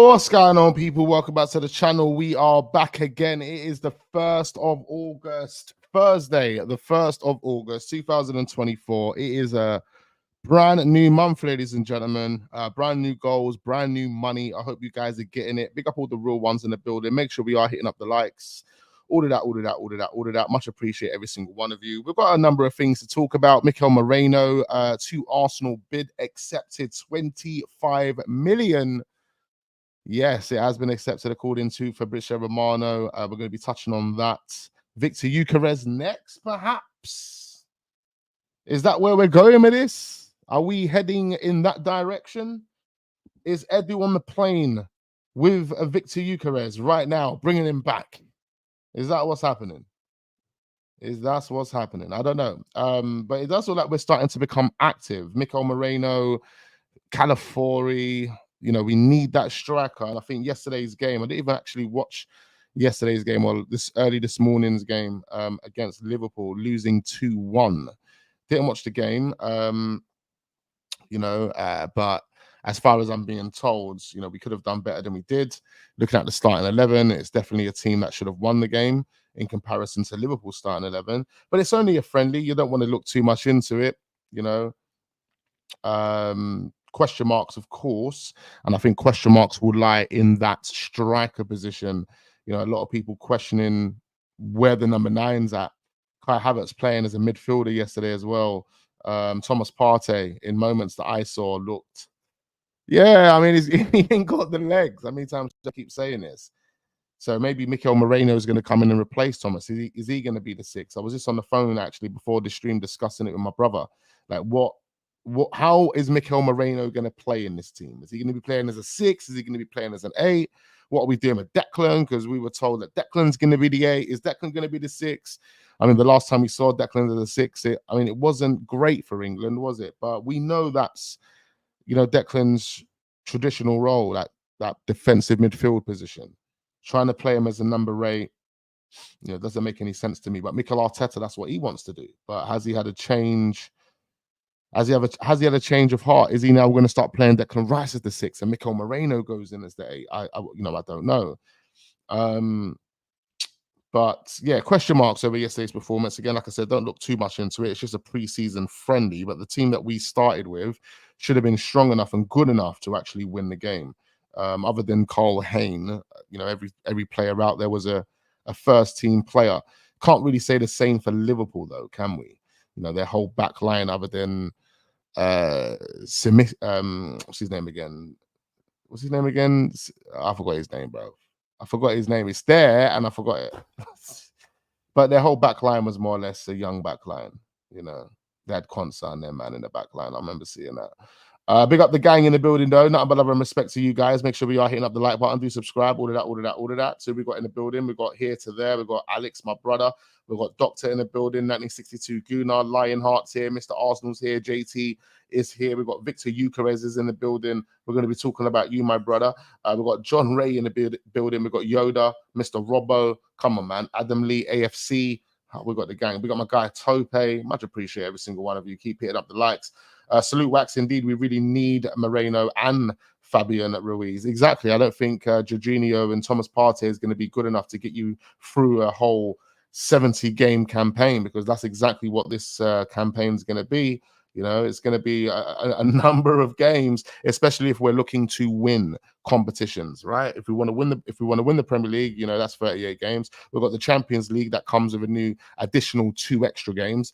What's going on, people? Welcome back to the channel. We are back again. It is the 1st of August, Thursday, the 1st of August, 2024. It is a brand new month, ladies and gentlemen. Brand new goals, brand new money. I hope you guys are getting it. Big up all the real ones in the building. Make sure we are hitting up the likes. All of that. Much appreciate every single one of you. We've got a number of things to talk about. Mikel Moreno to Arsenal bid accepted, 25 million. Yes, it has been accepted according to Fabrizio Romano. We're going to be touching on that. Viktor Gyokeres next, perhaps? Is that where we're going with this? Are we heading in that direction? Is Edu on the plane with a Viktor Gyokeres right now, bringing him back? Is that what's happening? Is that what's happening? I don't know. But it does look like we're starting to become active. Mikel Moreno, Calafiori. You know, we need that striker. And I think yesterday's game, I didn't even actually watch yesterday's game or this morning's game against Liverpool, losing 2-1. Didn't watch the game, but as far as I'm being told, you know, we could have done better than we did. Looking at the starting 11, it's definitely a team that should have won the game in comparison to Liverpool's starting 11. But it's only a friendly. You don't want to look too much into it, you know. Question marks, of course, and I think question marks will lie in that striker position. You know, a lot of people questioning where the number 9's at. Kai Havertz playing as a midfielder yesterday as well. Thomas Partey, in moments that I saw, looked, yeah, I mean, he ain't got the legs. How many times I keep saying this? So maybe Mikel Moreno is going to come in and replace Thomas. Is he going to be the 6? I was just on the phone actually before the stream discussing it with my brother. Like, how is Mikel Moreno going to play in this team? Is he going to be playing as a 6? Is he going to be playing as an 8? What are we doing with Declan? Because we were told that Declan's going to be the 8. Is Declan going to be the 6? I mean, the last time we saw Declan as a 6, it wasn't great for England, was it? But we know that's, you know, Declan's traditional role, that defensive midfield position. Trying to play him as a number 8, you know, doesn't make any sense to me. But Mikel Arteta, that's what he wants to do. But has he had a change? Has he had a change of heart? Is he now going to start playing Declan Rice as the 6 and Mikel Moreno goes in as the 8? I don't know. But yeah, question marks over yesterday's performance. Again, like I said, don't look too much into it. It's just a preseason friendly. But the team that we started with should have been strong enough and good enough to actually win the game. Other than Carl Hayne, you know, every player out there was a first team player. Can't really say the same for Liverpool though, can we? You know, their whole back line, other than what's his name again? I forgot his name, bro. I forgot his name. It's there and I forgot it. But their whole back line was more or less a young back line. You know, they had Konsa and their man in the back line. I remember seeing that. Big up the gang in the building, though. Nothing but love and respect to you guys. Make sure we are hitting up the like button. Do subscribe. All of that. So we got in the building. We got here to there. We got Alex, my brother. We've got Doctor in the building. 1962 Gunnar, Lionheart's here. Mr. Arsenal's here. JT is here. We've got Viktor Gyokeres is in the building. We're going to be talking about you, my brother. We've got John Ray in the building. We've got Yoda, Mr. Robbo. Come on, man. Adam Lee, AFC. We've got the gang. We got my guy Tope. Much appreciate every single one of you. Keep hitting up the likes. Salute Wax. Indeed, we really need Merino and Fabian Ruiz. Exactly. I don't think Jorginho and Thomas Partey is going to be good enough to get you through a whole 70-game campaign, because that's exactly what this campaign is going to be. You know, it's going to be a number of games, especially if we're looking to win competitions, right? If we want to win the Premier League, you know, that's 38 games. We've got the Champions League that comes with a new additional 2 extra games.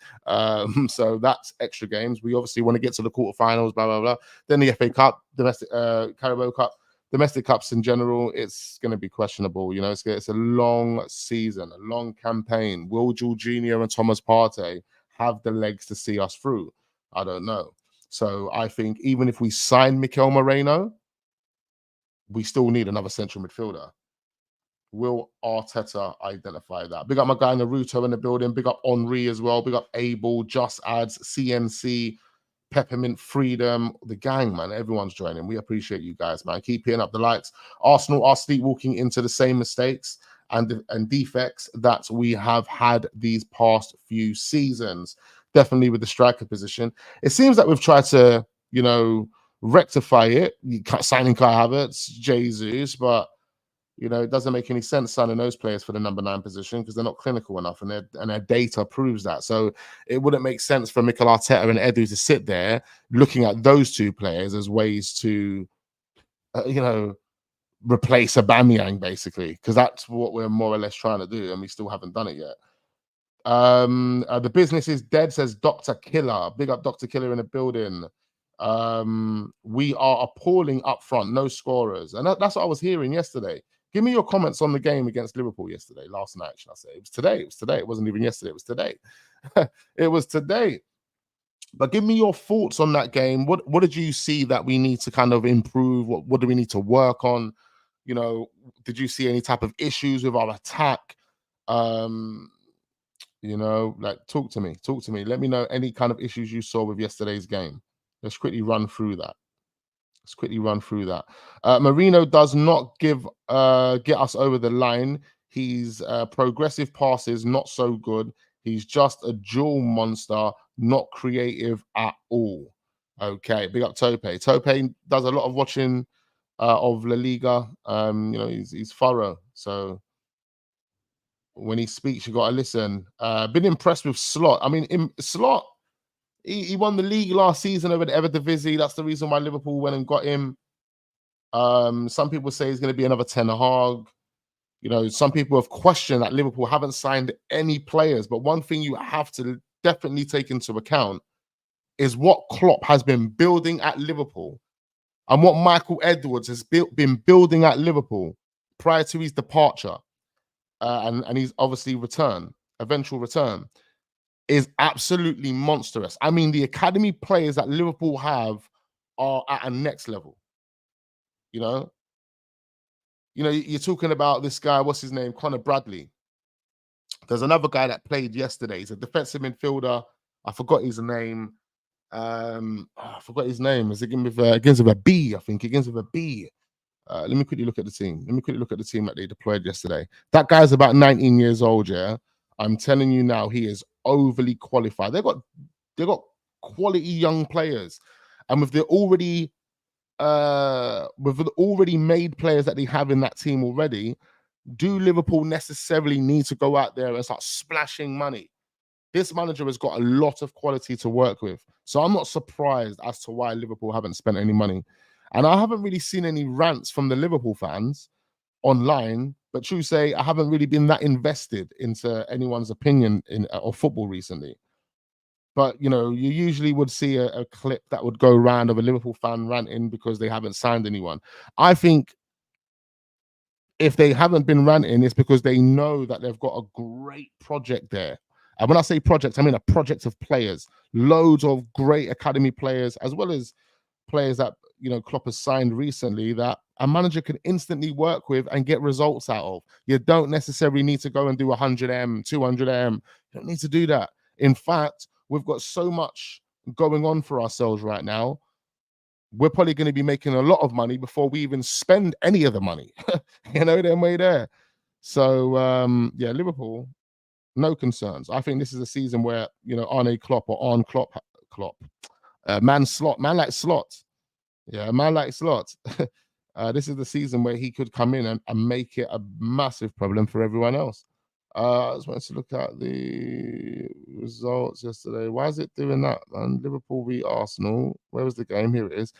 So that's extra games. We obviously want to get to the quarterfinals, blah blah blah. Then the FA Cup, domestic Carabao Cup, domestic cups in general. It's going to be questionable. You know, it's a long season, a long campaign. Will Jorginho and Thomas Partey have the legs to see us through? I don't know. So I think even if we sign Mikel Moreno, we still need another central midfielder. Will Arteta identify that? Big up my guy Naruto in the building. Big up Henri as well. Big up Abel, Just Ads, CNC, Peppermint Freedom, the gang, man. Everyone's joining. We appreciate you guys, man. Keep hitting up the likes. Arsenal are sleepwalking into the same mistakes and defects that we have had these past few seasons. Definitely with the striker position. It seems like we've tried to, you know, rectify it. You can't signing Kai Havertz, Jesus, but it doesn't make any sense signing those players for the number 9 position because they're not clinical enough, and their data proves that. So it wouldn't make sense for Mikel Arteta and Edu to sit there looking at those 2 players as ways to, replace Aubameyang, basically, because that's what we're more or less trying to do, and we still haven't done it yet. The business is dead, says Dr. Killer. Big up Dr. Killer in the building. We are appalling up front, no scorers, and that's what I was hearing yesterday. Give me your comments on the game against Liverpool yesterday, last night, should I say. It was today. It wasn't even yesterday. It was today. It was today. But give me your thoughts on that game. What did you see that we need to kind of improve? What do we need to work on? Did you see any type of issues with our attack? Talk to me. Let me know any kind of issues you saw with yesterday's game. Let's quickly run through that. Merino does not get us over the line. He's progressive passes, not so good. He's just a dual monster, not creative at all. Okay, big up Tope. Tope does a lot of watching of La Liga. He's thorough. So when he speaks, you got to listen. Been impressed with Slot. I mean, Slot, he won the league last season over the Eredivisie. That's the reason why Liverpool went and got him. Some people say he's going to be another Ten Hag. Some people have questioned that Liverpool haven't signed any players. But one thing you have to definitely take into account is what Klopp has been building at Liverpool and what Michael Edwards has been building at Liverpool prior to his departure. And he's obviously eventual return, is absolutely monstrous. I mean, the academy players that Liverpool have are at a next level. You're talking about this guy, what's his name? Connor Bradley. There's another guy that played yesterday. He's a defensive midfielder. I forgot his name. I forgot his name. Is it begins with a B? I think it begins with a B. Let me quickly look at the team. That they deployed yesterday. That guy's about 19 years old, yeah? I'm telling you now, he is overly qualified. They got quality young players. And with the already made players that they have in that team already, do Liverpool necessarily need to go out there and start splashing money? This manager has got a lot of quality to work with. So I'm not surprised as to why Liverpool haven't spent any money. And I haven't really seen any rants from the Liverpool fans online, but true say, I haven't really been that invested into anyone's opinion of football recently. But, you usually would see a clip that would go around of a Liverpool fan ranting because they haven't signed anyone. I think if they haven't been ranting, it's because they know that they've got a great project there. And when I say project, I mean a project of players, loads of great academy players, as well as players that, Klopp has signed recently that a manager can instantly work with and get results out of. You don't necessarily need to go and do 100M, 200M. You don't need to do that. In fact, we've got so much going on for ourselves right now. We're probably going to be making a lot of money before we even spend any of the money. They're way there. So, Liverpool, no concerns. I think this is a season where, Arne Klopp or Arne Klopp, man like Slot. Yeah, a man like Slot. This is the season where he could come in and make it a massive problem for everyone else. I just wanted to look at the results yesterday. Why is it doing that, man? Liverpool v Arsenal. Where was the game? Here it is.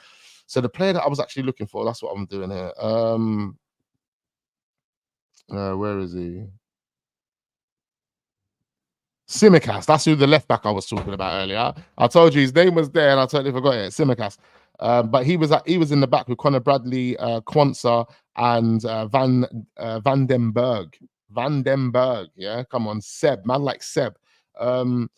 So the player that I was actually looking for, that's what I'm doing here. Where is he? Tsimikas. That's who the left back I was talking about earlier. I told you his name was there and I totally forgot it. Tsimikas. But he was in the back with Connor Bradley, Quansah, and Van den Berg. Van den Berg, yeah, come on, Seb, man like Seb. Who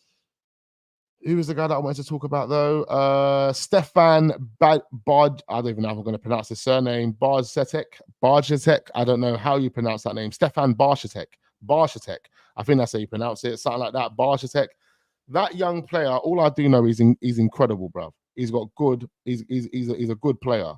was the guy that I wanted to talk about though? Stefan Bard. I don't even know if I'm going to pronounce his surname. Barjatek. I don't know how you pronounce that name. Stefan Barjatek. I think that's how you pronounce it. Something like that. Barjatek. That young player. All I do know is he's incredible, bro. He's got good. He's a good player.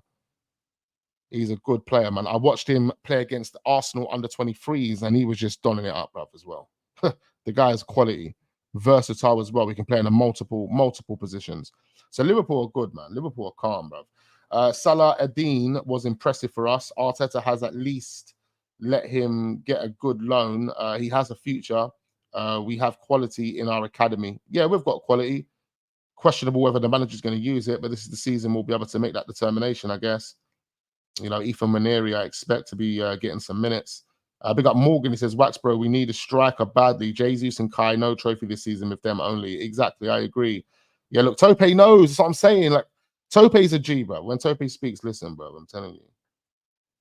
He's a good player, man. I watched him play against the Arsenal under-23s, and he was just donning it up, bruv, as well. The guy is quality, versatile as well. He can play in multiple positions. So Liverpool are good, man. Liverpool are calm, bruv. Salah Eddin was impressive for us. Arteta has at least let him get a good loan. He has a future. We have quality in our academy. Yeah, we've got quality. Questionable whether the manager's going to use it, but this is the season we'll be able to make that determination, I guess. You know, Ethan Maneri, I expect to be getting some minutes. Big up Morgan. He says, Wax, bro, we need a striker badly. Jesus and Kai, no trophy this season with them only. Exactly, I agree. Yeah, look, Tope knows. That's what I'm saying. Like, Tope's a G, bro. When Tope speaks, listen, bro. I'm telling you.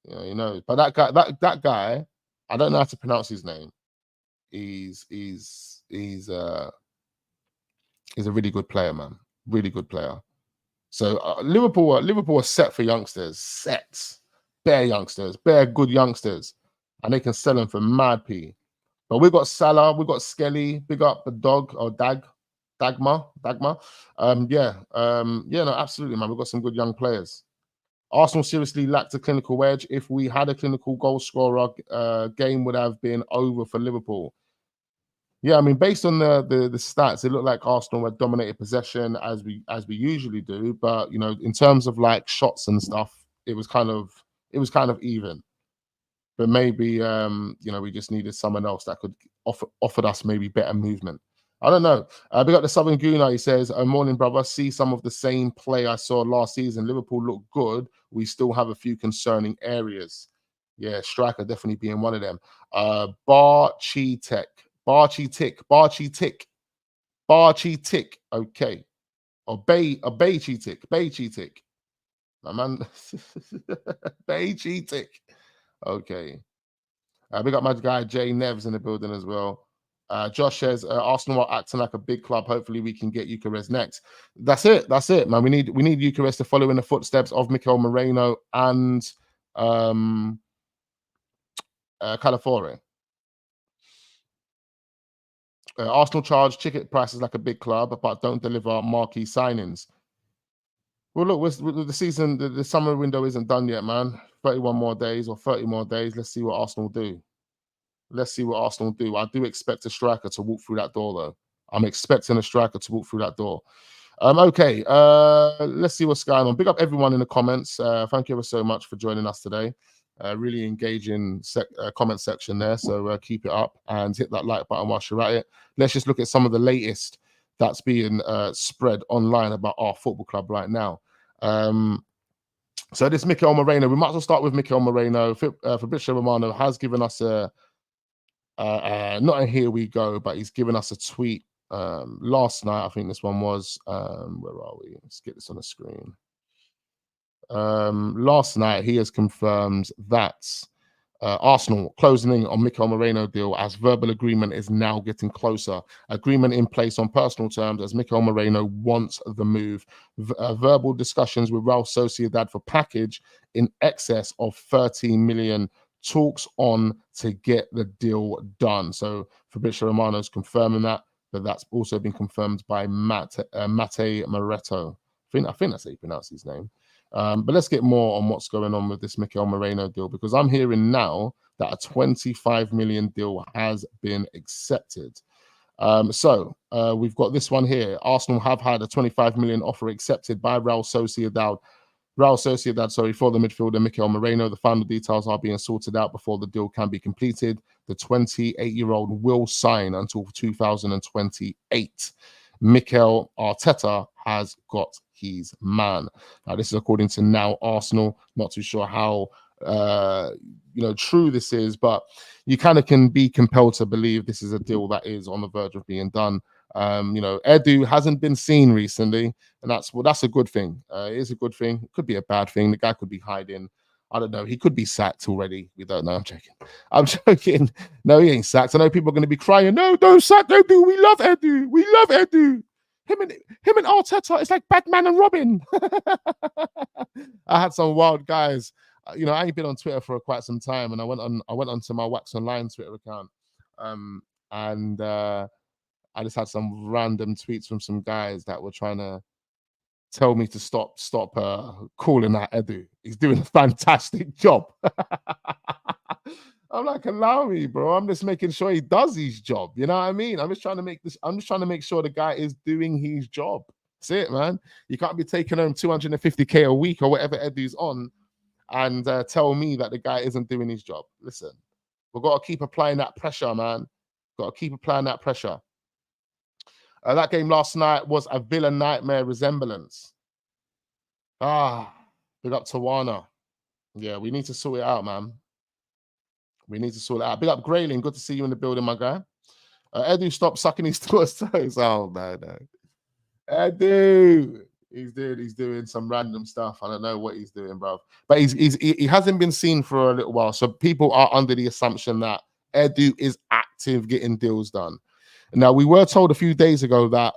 You know, he knows. But that guy, I don't know how to pronounce his name. He's a really good player, man. Really good player. So Liverpool are set for youngsters. Set. Bare youngsters. Bare good youngsters. And they can sell them for mad P. But we've got Salah, we've got Skelly, big up the dog or Dagma. Yeah, no, absolutely, man. We've got some good young players. Arsenal seriously lacked a clinical edge. If we had a clinical goal scorer, game would have been over for Liverpool. Yeah, I mean, based on the stats, it looked like Arsenal had dominated possession as we usually do. But you know, in terms of like shots and stuff, it was kind of even. But maybe you know, we just needed someone else that could offered us maybe better movement. I don't know. Big up the Southern Gooner. He says, morning, brother. See some of the same play I saw last season. Liverpool look good. We still have a few concerning areas. Yeah, striker definitely being one of them. Barchi Tick. Okay. Or Bay Tick. My man. Bay Tick. Okay. Big up my guy Jay Neves in the building as well. Josh says Arsenal are acting like a big club. Hopefully we can get Gyokeres next. That's it, man. We need Gyokeres to follow in the footsteps of Mikel Moreno and Calafiore. Arsenal charge ticket prices like a big club, but don't deliver marquee signings. Well, look, the season, the summer window isn't done yet, man. 31 more days or 30 more days. Let's see what Arsenal do. I do expect a striker to walk through that door, though. I'm expecting a striker to walk through that door. Okay, let's see what's going on. Big up everyone in the comments. Thank you ever so much for joining us today. Really engaging comment section there. So keep it up and hit that like button whilst you're at it. Let's just look at some of the latest that's being spread online about our football club right now. So this Mikel Moreno, we might as well start with Mikel Moreno. Fabrizio Romano has given us not a here we go, but he's given us a tweet last night. I think this one was where are we? Let's get this on the screen. Last night he has confirmed that Arsenal closing in on Mikel Moreno deal as verbal agreement is now getting closer. Agreement in place on personal terms as Mikel Moreno wants the move. Verbal discussions with Real Sociedad for package in excess of 13 million. Talks on to get the deal done. So Fabrizio Romano is confirming that, but that's also been confirmed by Mate Moretto. I think that's how you pronounce his name. But let's get more on what's going on with this Mikel Moreno deal, because I'm hearing now that a 25 million deal has been accepted. So we've got this one here. Arsenal have had a 25 million offer accepted by Real Sociedad for the midfielder Mikel Moreno. The final details are being sorted out before the deal can be completed. The 28-year-old will sign until 2028. Mikel Arteta has got his man. Now, this is according to Now Arsenal. Not too sure how true this is, but you kind of can be compelled to believe this is a deal that is on the verge of being done. Edu hasn't been seen recently, and that's a good thing. It is a good thing. It could be a bad thing. The guy could be hiding. I don't know. He could be sacked already. We don't know. I'm joking. No, he ain't sacked. I know people are going to be crying. No, don't sack Edu. We love Edu. Him and Arteta, it's like Batman and Robin. I had some wild guys. I ain't been on Twitter for quite some time, and I went onto my Wax Online Twitter account, and I just had some random tweets from some guys that were trying to tell me to stop calling that Edu. He's doing a fantastic job. I'm like, allow me, bro. I'm just making sure he does his job. You know what I mean? I'm just trying to make sure the guy is doing his job. That's it, man. You can't be taking home 250k a week or whatever Edu's on and tell me that the guy isn't doing his job. Listen, we've got to keep applying that pressure, man. Got to keep applying that pressure. That game last night was a Villa nightmare resemblance. Big up Tawana. Yeah, we need to sort it out, man. We need to sort it out. Big up Grayling. Good to see you in the building, my guy. Edu, stop sucking his toes. Oh, no. Edu. He's doing some random stuff. I don't know what he's doing, bro. But he hasn't been seen for a little while. So people are under the assumption that Edu is active getting deals done. Now, we were told a few days ago that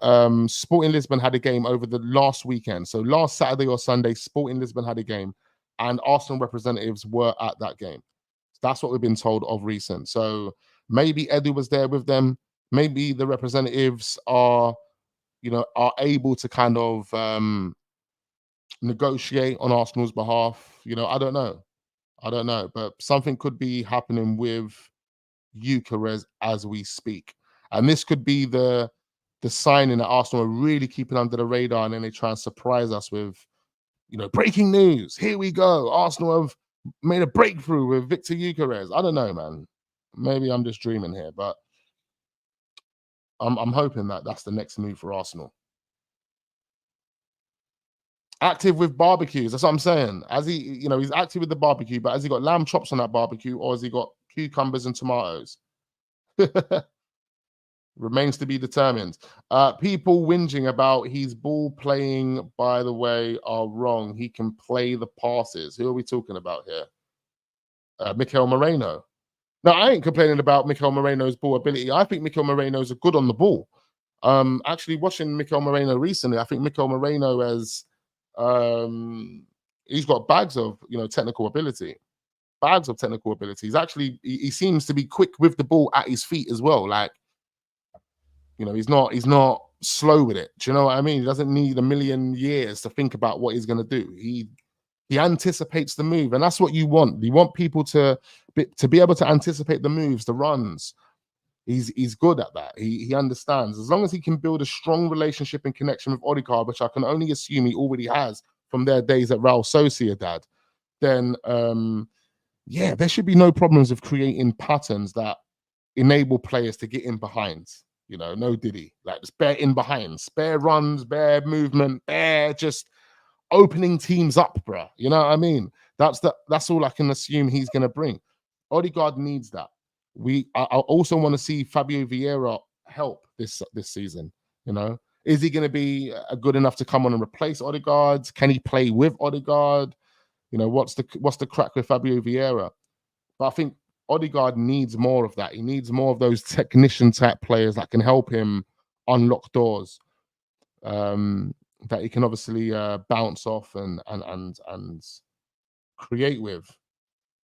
Sporting Lisbon had a game over the last weekend. So last Saturday or Sunday, Sporting Lisbon had a game and Arsenal representatives were at that game. That's what we've been told of recent. So maybe Edu was there with them. Maybe the representatives are able to kind of negotiate on Arsenal's behalf. I don't know. But something could be happening with Gyokeres as we speak. And this could be the signing that Arsenal are really keeping under the radar, and then they try and surprise us with, breaking news. Here we go. Arsenal have made a breakthrough with Viktor Gyokeres. I don't know, man. Maybe I'm just dreaming here, but I'm hoping that that's the next move for Arsenal. Active with barbecues. That's what I'm saying. As he's active with the barbecue, but has he got lamb chops on that barbecue, or has he got cucumbers and tomatoes? Remains to be determined. People whinging about his ball playing, by the way, are wrong. He can play the passes. Who are we talking about here? Mikel Moreno. No, I ain't complaining about Mikel Moreno's ball ability. I think Mikel Moreno's good on the ball. Actually, watching Mikel Moreno recently, I think Mikel Moreno has he's got bags of technical ability. Bags of technical ability. He seems to be quick with the ball at his feet as well. Like, he's not slow with it. Do you know what I mean? He doesn't need a million years to think about what he's going to do. He anticipates the move, and that's what you want. You want people to be able to anticipate the moves, the runs. He's good at that. He understands. As long as he can build a strong relationship and connection with Odegaard, which I can only assume he already has from their days at Real Sociedad, then there should be no problems of creating patterns that enable players to get in behind. No diddy, like spare in behind, spare runs, spare movement, spare just opening teams up, bruh. You know what I mean? That's all I can assume he's gonna bring. Odegaard needs that. I also want to see Fabio Vieira help this season. Is he gonna be good enough to come on and replace Odegaard? Can he play with Odegaard? What's the crack with Fabio Vieira? But I think Odegaard needs more of that. He needs more of those technician type players that can help him unlock doors, that he can obviously bounce off and create with.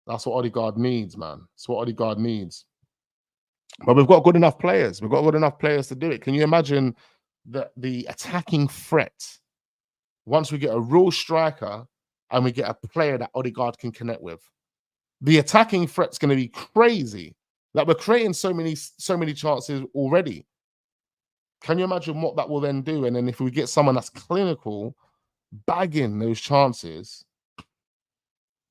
That's what Odegaard needs, man. That's what Odegaard needs. But we've got good enough players. We've got good enough players to do it. Can you imagine the attacking threat once we get a real striker and we get a player that Odegaard can connect with? The attacking threat's going to be crazy. Like, we're creating so many chances already. Can you imagine what that will then do? And then if we get someone that's clinical, bagging those chances.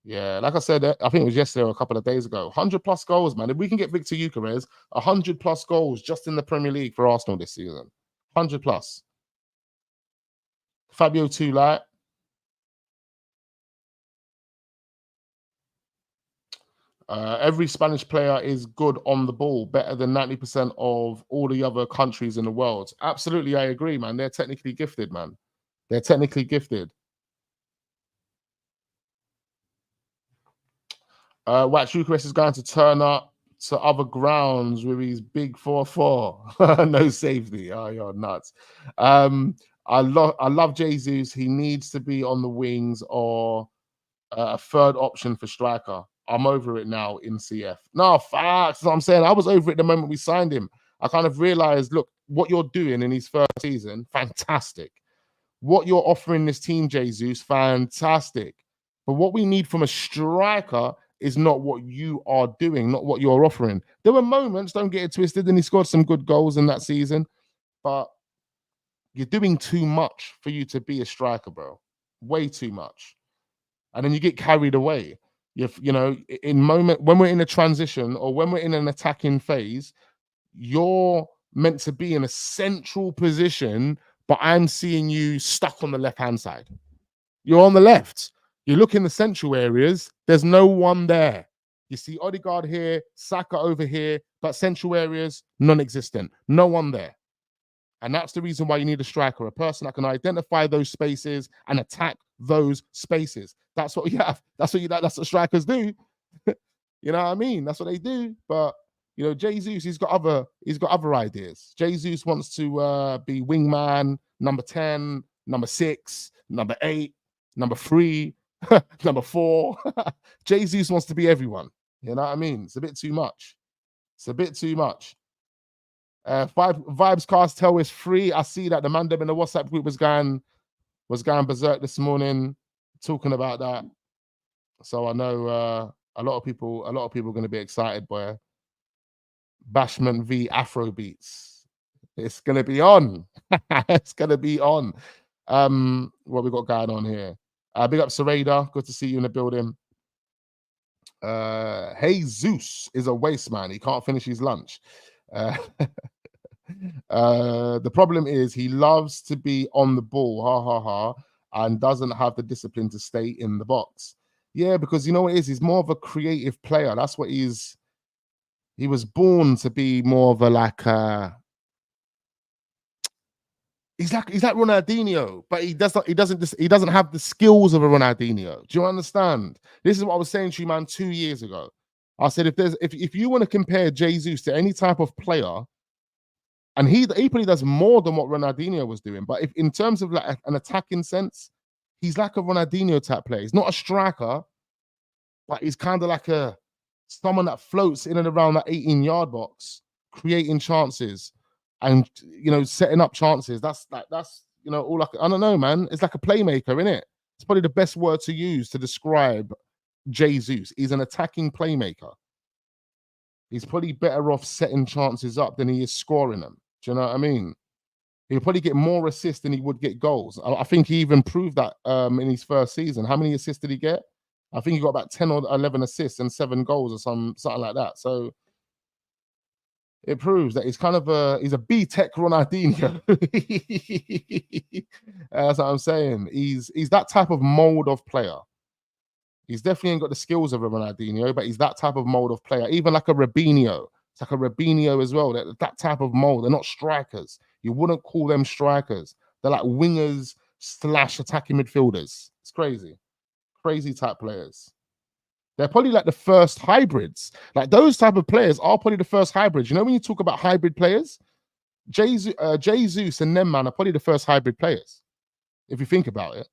Yeah, like I said, I think it was yesterday or a couple of days ago, 100+ goals, man. If we can get Viktor Gyokeres, 100+ goals just in the Premier League for Arsenal this season. 100+. Fabio too light. Every Spanish player is good on the ball, better than 90% of all the other countries in the world. Absolutely, I agree, man. They're technically gifted, man. They're technically gifted. Wax Gyokeres is going to turn up to other grounds with his big 4-4. No safety. Oh, you're nuts. I love Jesus. He needs to be on the wings or a third option for striker. I'm over it now in CF. No, facts. That's what I'm saying. I was over it the moment we signed him. I kind of realized, look, what you're doing in his first season, fantastic. What you're offering this team, Jesus, fantastic. But what we need from a striker is not what you are doing, not what you're offering. There were moments, don't get it twisted, and he scored some good goals in that season. But You're doing too much for you to be a striker, bro. Way too much. And then you get carried away. You know, in moment when we're in a transition or when we're in an attacking phase, you're meant to be in a central position, but I'm seeing you stuck on the left-hand side. You're on the left. You look in the central areas, there's no one there. You see Odegaard here, Saka over here, but central areas, non-existent. No one there. And that's the reason why you need a striker, a person that can identify those spaces and attack those spaces. That's what you have. That's what strikers do. You know what I mean? That's what they do. But you know, Jesus, he's got other ideas. Jesus wants to be wingman, number 10, number 6, number 8, number 3, number 4. Jesus wants to be everyone. You know what I mean? It's a bit too much. It's a bit too much. Vibes Castel is free. I see that the man in the WhatsApp group was going berserk this morning talking about that. So I know a lot of people are going to be excited by Bashman v Afro Beats. It's gonna be on. It's gonna be on. What we got going on here? Big up Sereda. Good to see you in the building. Hey Zeus is a waste man. He can't finish his lunch. The problem is he loves to be on the ball, ha ha ha, and doesn't have the discipline to stay in the box. Yeah, because you know what it is? He's more of a creative player. That's what he was born to be more of a he's like Ronaldinho, but he doesn't have the skills of a Ronaldinho. Do you understand? This is what I was saying to you, man, 2 years ago. I said if you want to compare Jesus to any type of player, and he probably does more than what Ronaldinho was doing, but if in terms of like an attacking sense, he's like a Ronaldinho type player. He's not a striker, but he's kind of like someone that floats in and around that 18-yard box, creating chances and, you know, setting up chances. That's you know, all I don't know, man. It's like a playmaker, isn't it? It's probably the best word to use to describe Jesus. He's an attacking playmaker. He's probably better off setting chances up than he is scoring them. Do you know what I mean? He'll probably get more assists than he would get goals. I think he even proved that in his first season. How many assists did he get? I think he got about 10 or 11 assists and 7 goals or something like that. So it proves that he's kind of he's a B-Tech Ronaldinho. That's what I'm saying. He's that type of mold of player. He's definitely ain't got the skills of a Ronaldinho, but he's that type of mold of player. Even like a Robinho. It's like a Robinho as well. That type of mold. They're not strikers. You wouldn't call them strikers. They're like wingers / attacking midfielders. It's crazy. Crazy type players. They're probably like the first hybrids. Like those type of players are probably the first hybrids. You know when you talk about hybrid players, Jesus and them, man, are probably the first hybrid players. If you think about it.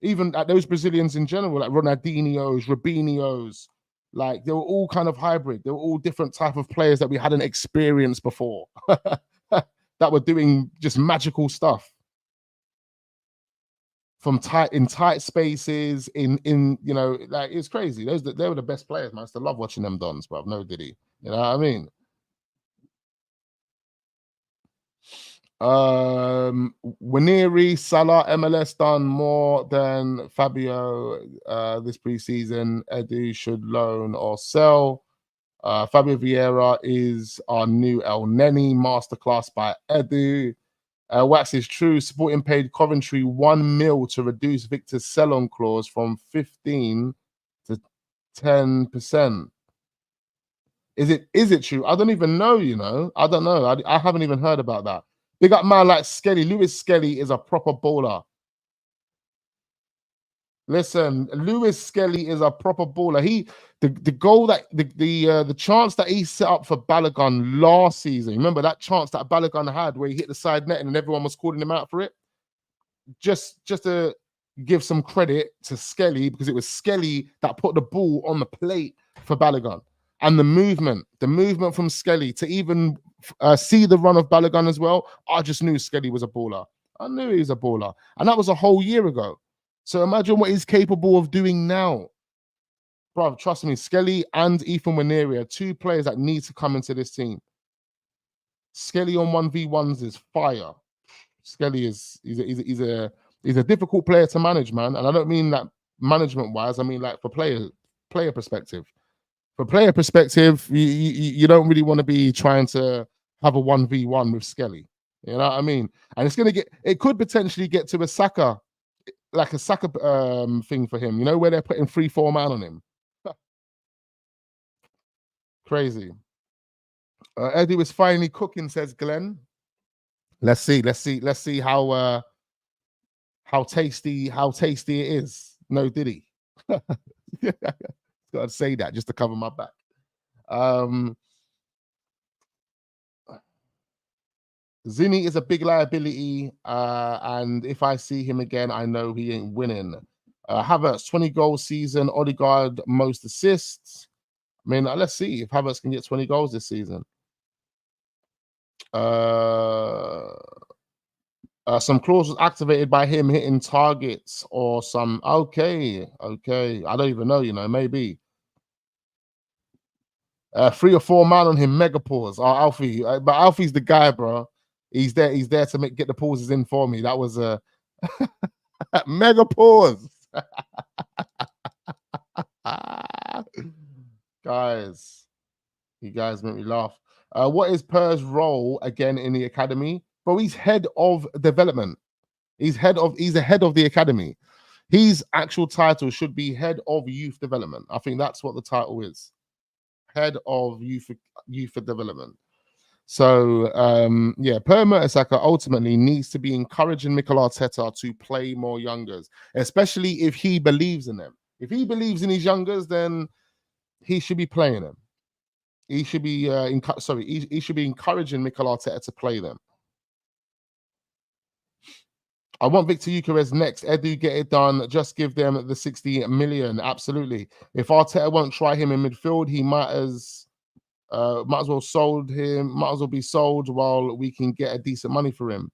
Even like those Brazilians in general, like Ronaldinhos, Robinhos, like they were all kind of hybrid. They were all different type of players that we hadn't experienced before. That were doing just magical stuff. From tight spaces, in you know, like it's crazy. They were the best players, man. I used to love watching them dons, but no diddy. You know what I mean? Waneri, Salah, MLS done more than Fabio this preseason. Edu should loan or sell. Fabio Vieira is our new El Neni, masterclass by Edu. Wax is true. Sporting paid Coventry 1 mil to reduce Viktor's sell-on clause from 15 to 10%. Is it true? I don't even know, you know. I don't know. I haven't even heard about that. Big up man like Skelly. Lewis Skelly is a proper baller. Listen, Lewis Skelly is a proper baller. The goal that the chance that he set up for Balogun last season. Remember that chance that Balogun had where he hit the side net and everyone was calling him out for it? Just to give some credit to Skelly, because it was Skelly that put the ball on the plate for Balogun. And the movement from Skelly to even see the run of Balogun as well, I just knew Skelly was a baller. I knew he was a baller. And that was a whole year ago. So imagine what he's capable of doing now. Bro, trust me, Skelly and Ethan Waneri are 2 players that need to come into this team. Skelly on 1v1s is fire. Skelly he's a difficult player to manage, man. And I don't mean that management wise. I mean like for player perspective. For player perspective, you don't really want to be trying to have a 1v1 with Skelly. You know what I mean? And it could potentially get to a Saka, like a Saka thing for him, you know, where they're putting 3-4 man on him. Crazy. Eddie was finally cooking, says Glenn. Let's see how tasty it is. No, did he? Gotta say that just to cover my back. Zinni is a big liability, and if I see him again, I know he ain't winning. Havertz, 20 goal season. Odegaard, most assists. I mean, let's see if Havertz can get 20 goals this season. Some clause was activated by him hitting targets or some. Okay. I don't even know, you know, maybe. 3 or 4 man on him, mega pause. Oh, Alfie. But Alfie's the guy, bro. He's there to get the pauses in for me. That was a mega pause. Guys, you guys make me laugh. What is Per's role again in the academy? But he's head of development. He's ahead of the academy. His actual title should be head of youth development. I think that's what the title is. Head of youth development. So yeah, Per Mertesacker ultimately needs to be encouraging Mikel Arteta to play more youngers, especially if he believes in them. If he believes in his youngers, then he should be playing them. He should be he should be encouraging Mikel Arteta to play them. I want Viktor Gyokeres next. Edu, get it done. Just give them the 60 million. Absolutely. If Arteta won't try him in midfield, he might as well sold him. Might as well be sold while we can get a decent money for him.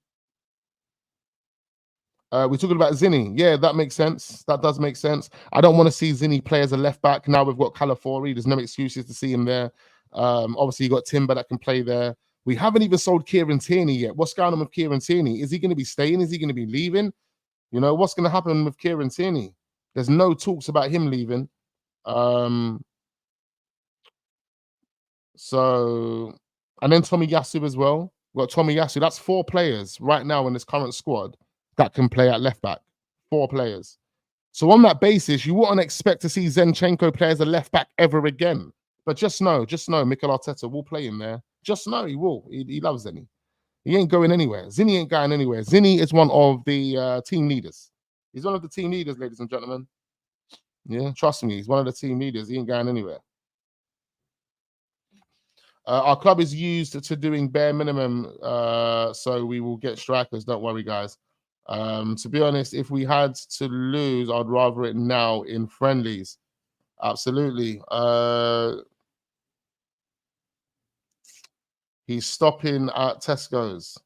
We're talking about Zinni. Yeah, that makes sense. That does make sense. I don't want to see Zinni play as a left back. Now we've got Calafiori. There's no excuses to see him there. Obviously, you got Timber that can play there. We haven't even sold Kieran Tierney yet. What's going on with Kieran Tierney? Is he going to be staying? Is he going to be leaving? You know, what's going to happen with Kieran Tierney? There's no talks about him leaving. So, and then Tommy Yasu as well. We've got Tommy Yasu. That's 4 players right now in this current squad that can play at left back. 4 players. So on that basis, you wouldn't expect to see Zinchenko play as a left back ever again. But just know, Mikel Arteta will play him there. Just know he will. He loves Zinni. He ain't going anywhere. Zinni ain't going anywhere. Zinni is one of the team leaders. He's one of the team leaders, ladies and gentlemen. Yeah, trust me. He's one of the team leaders. He ain't going anywhere. Our club is used to doing bare minimum, so we will get strikers. Don't worry, guys. To be honest, if we had to lose, I'd rather it now in friendlies. Absolutely. He's stopping at Tesco's.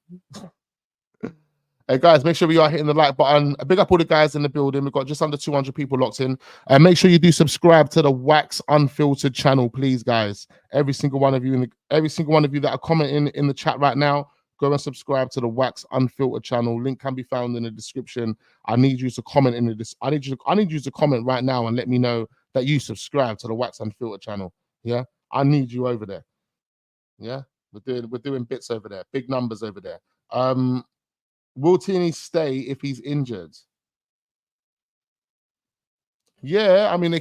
Hey guys, make sure we are hitting the like button. Big up all the guys in the building. We've got just under 200 people locked in. Make sure you do subscribe to the Wax Unfiltered channel, please, guys. Every single one of you that are commenting in the chat right now, go and subscribe to the Wax Unfiltered channel. Link can be found in the description. I need you to comment I need you to comment right now and let me know that you subscribe to the Wax Unfiltered channel. Yeah, I need you over there. Yeah, we're doing bits over there, big numbers over there. Will Tierney stay if he's injured? Yeah, I mean we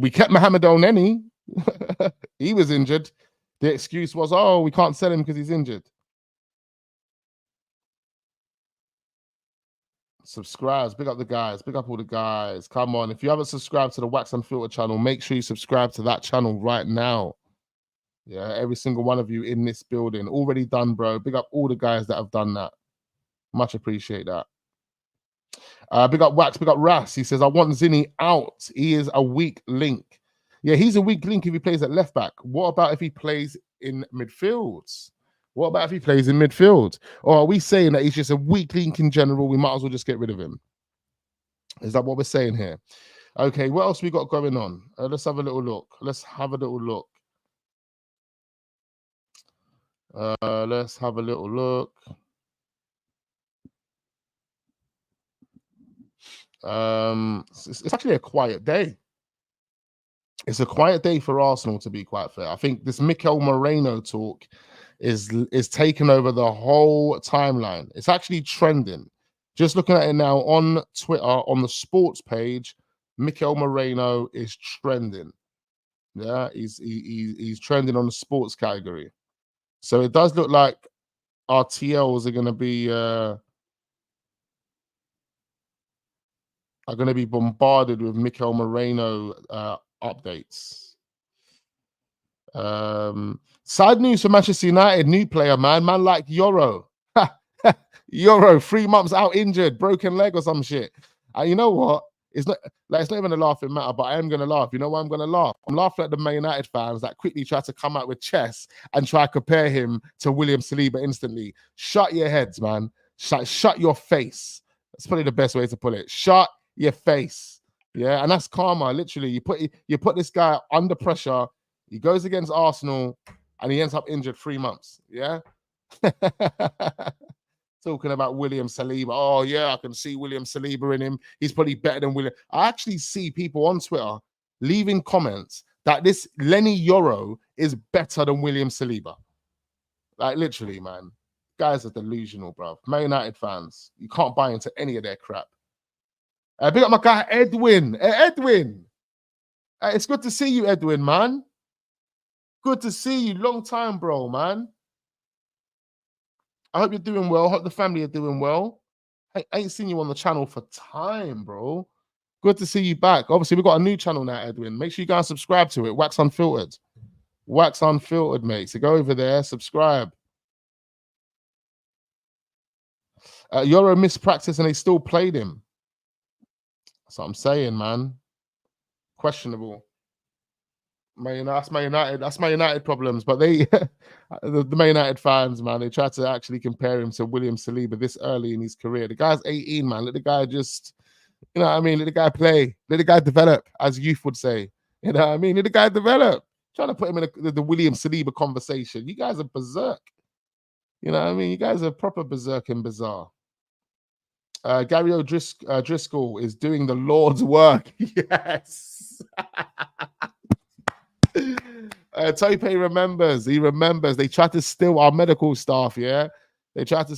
kept Mohamed El-Neni. He was injured. The excuse was, oh, we can't sell him because he's injured. Subscribes, big up the guys, big up all the guys. Come on, if you haven't subscribed to the Wax Unfiltered channel, make sure you subscribe to that channel right now. Yeah, every single one of you in this building already done, bro. Big up all the guys that have done that. Much appreciate that. Big up Wax, big up Ras. He says, I want Zinni out. He is a weak link. Yeah, he's a weak link if he plays at left back. What about if he plays in midfield? What about if he plays in midfield? Or are we saying that he's just a weak link in general? We might as well just get rid of him. Is that what we're saying here? Okay, what else we got going on? Let's have a little look. Let's have a little look. It's actually a quiet day. It's a quiet day for Arsenal, to be quite fair. I think this Mikel Moreno talk is taking over the whole timeline. It's actually trending. Just looking at it now on Twitter, on the sports page, Mikel Moreno is trending. Yeah, he's trending on the sports category. So it does look like our TLs are going to be bombarded with Mikel Moreno updates. Sad news for Manchester United, new player, man like Euro. Euro, 3 months out injured, broken leg or some shit. And you know what? It's not even a laughing matter, but I am gonna laugh. You know why I'm gonna laugh? I'm laughing at the Man United fans that quickly try to come out with chess and try to compare him to William Saliba instantly. Shut your heads, man. Shut your face. That's probably the best way to put it. Shut your face. Yeah, and that's karma. Literally, you put this guy under pressure. He goes against Arsenal, and he ends up injured 3 months. Yeah. Talking about William Saliba. Oh, yeah, I can see William Saliba in him. He's probably better than William. I actually see people on Twitter leaving comments that this Lenny Yoro is better than William Saliba. Like, literally, man. Guys are delusional, bro. Man United fans, you can't buy into any of their crap. Big up my guy, Edwin. Edwin. It's good to see you, Edwin, man. Good to see you. Long time, bro, man. I hope you're doing well. I hope the family are doing well. I ain't seen you on the channel for time, bro. Good to see you back. Obviously, we've got a new channel now, Edwin. Make sure you guys subscribe to it. Wax Unfiltered. Wax Unfiltered, mate. So go over there, subscribe. Euro missed practice and they still played him. That's what I'm saying, man. Questionable. That's Man United. That's Man United problems. But they, the Man United fans, man, they try to actually compare him to William Saliba this early in his career. The guy's 18, man. Let the guy just, you know what I mean? Let the guy play. Let the guy develop, as youth would say. You know what I mean? Let the guy develop. Trying to put him in the William Saliba conversation. You guys are berserk. You know what I mean? You guys are proper berserk and bizarre. Gabriel Driscoll is doing the Lord's work. Yes. Tope remembers. He remembers. They tried to steal our medical staff. Yeah, they tried to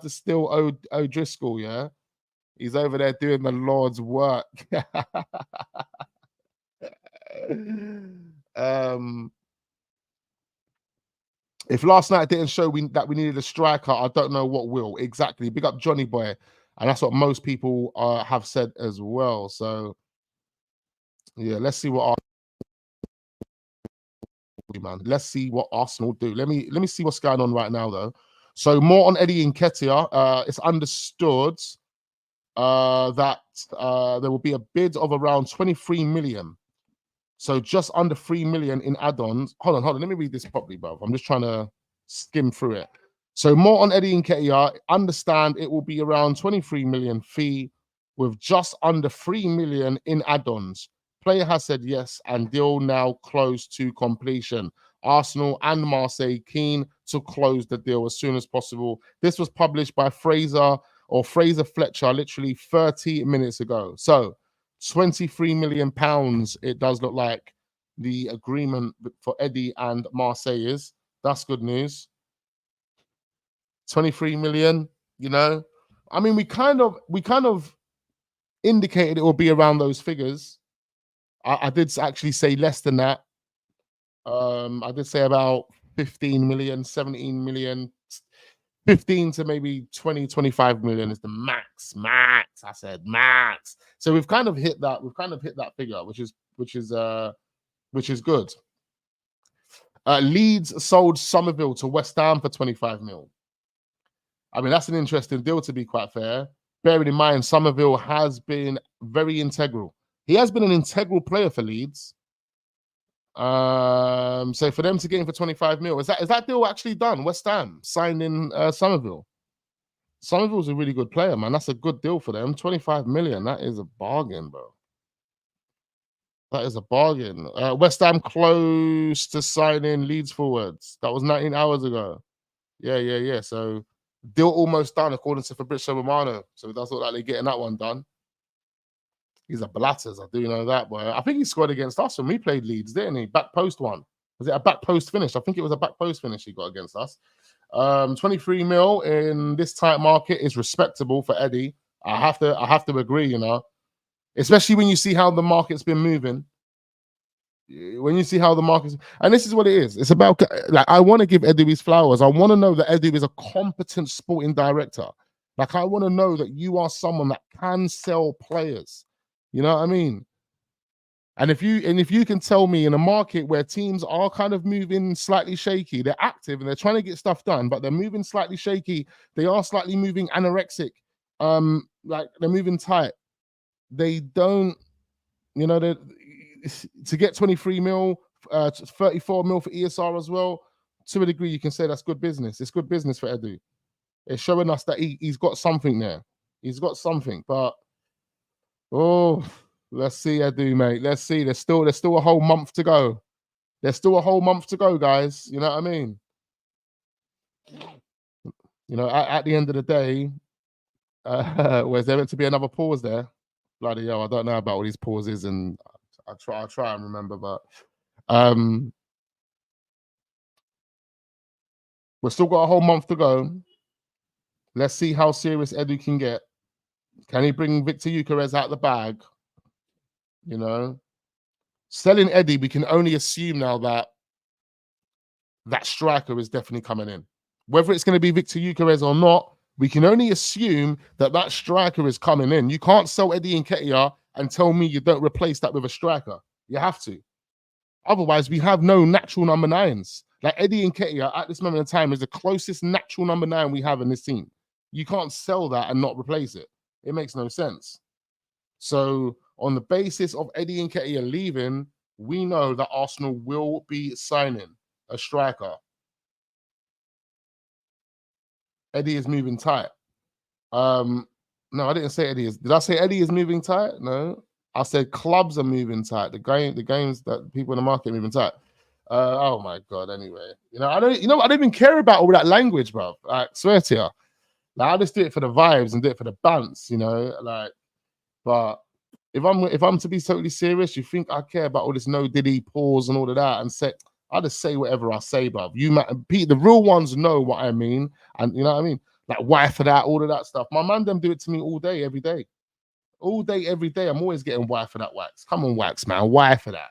steal O'Driscoll. Yeah, he's over there doing the Lord's work. If last night didn't show that we needed a striker, I don't know what will. Exactly. Big up Johnny Boy, and that's what most people have said as well. So yeah, let's see what man. Let's see what Arsenal do. Let me see what's going on right now, though. So more on Eddie Nketiah. It's understood that there will be a bid of around 23 million. So just under 3 million in add-ons. Hold on. Let me read this properly, bro. I'm just trying to skim through it. So more on Eddie Nketiah. Understand it will be around 23 million fee with just under 3 million in add-ons. Player has said yes, and deal now close to completion. Arsenal and Marseille keen to close the deal as soon as possible. This was published by Fraser Fletcher literally 30 minutes ago. So 23 million pounds, it does look like the agreement for Eddie and Marseille is. That's good news. 23 million, you know. I mean, we kind of indicated it will be around those figures. I did actually say less than that. I did say about 15 million, 17 million, 15 to maybe 20, 25 million is the max. I said max. So we've kind of hit that. We've kind of hit that figure, which is good. Leeds sold Somerville to West Ham for 25 mil. I mean, that's an interesting deal, to be quite fair. Bearing in mind, Somerville has been very integral. He has been an integral player for Leeds. So for them to get him for 25 mil, is that deal actually done? West Ham signed in Somerville. Somerville's a really good player, man. That's a good deal for them. 25 million. That is a bargain, bro. That is a bargain. West Ham close to signing Leeds forwards. That was 19 hours ago. Yeah. So deal almost done according to Fabrizio Romano. So it does look like they're getting that one done. He's a Blatters, I do know that, boy. I think he scored against us when we played Leeds, didn't he? Back post one. Was it a back post finish? I think it was a back post finish he got against us. 23 mil in this tight market is respectable for Eddie. I have to agree, you know, especially when you see how the market's been moving. When you see how the market's, and this is what it is. It's about, like, I want to give Eddie his flowers. I want to know that Eddie is a competent sporting director. Like, I want to know that you are someone that can sell players. You know what I mean? And if you can tell me in a market where teams are kind of moving slightly shaky, they're active and they're trying to get stuff done, but they're moving slightly shaky, they are slightly moving anorexic, like they're moving tight. They don't, you know, to get 23 mil, 34 mil for ESR as well. To a degree, you can say that's good business. It's good business for Edu. It's showing us that he's got something there. He's got something, but let's see, Edu, mate. Let's see. There's still a whole month to go. There's still a whole month to go, guys. You know what I mean? You know, at the end of the day, was there meant to be another pause there? Bloody hell, I don't know about all these pauses, and I try and remember, but we've still got a whole month to go. Let's see how serious Edu can get. Can he bring Viktor Gyokeres out the bag? You know, selling Eddie, we can only assume now that that striker is definitely coming in. Whether it's going to be Viktor Gyokeres or not, we can only assume that that striker is coming in. You can't sell Eddie Nketiah and tell me you don't replace that with a striker. You have to. Otherwise, we have no natural number nines. Like Eddie Nketiah at this moment in time is the closest natural number 9 we have in this team. You can't sell that and not replace it. It makes no sense. So on the basis of Eddie Nketiah leaving, we know that Arsenal will be signing a striker. Eddie is moving tight. No, I didn't say Eddie is. Did I say Eddie is moving tight? No. I said clubs are moving tight. The games that people in the market are moving tight. Oh my god. Anyway, I don't even care about all that language, bro. Like, swear to you. Like, I just do it for the vibes and do it for the bounce, like. But if I'm to be totally serious, you think I care about all this no diddy pause and all of that and say I just say whatever I say, bruv. The real ones know what I mean, and you know what I mean. Like why for that, all of that stuff. My man them do it to me all day, every day. All day, every day. I'm always getting why for that wax. Come on, wax, man. Why for that?